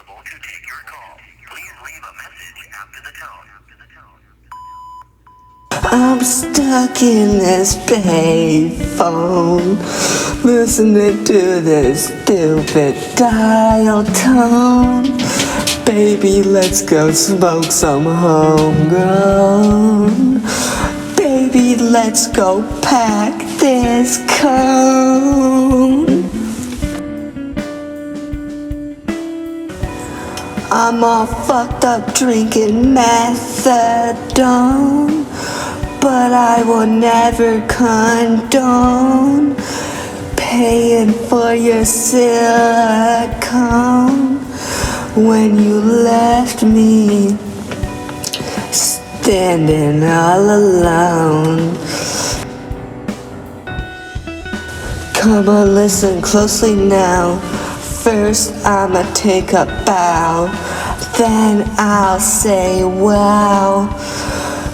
available to take your call. Please leave a message after the tone. I'm stuck in this payphone, listening to this stupid dial tone. Baby, let's go smoke some homegrown. Baby, let's go pack this cone. I'm all fucked up drinking methadone, but I will never condone paying for your silicone when you left me standing all alone. Come on, listen closely now. First I'ma take a bow, then I'll say wow,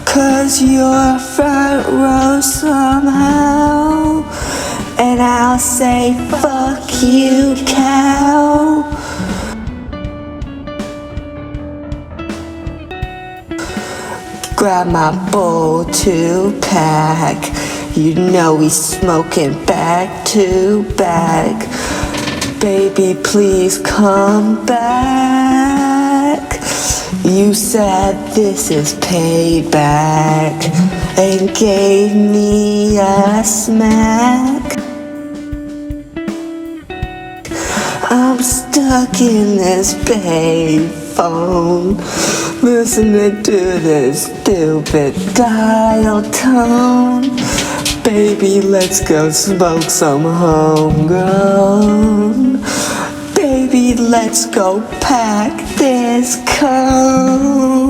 'cause you're front row somehow. And I'll say fuck you, cow. Grab my bowl to pack, you know we smoking back to back. Baby, please come back. You said this is payback and gave me a smack. I'm stuck in this payphone, listening to this stupid dial tone. Baby, let's go smoke some homegrown. Baby, let's go pack this cone.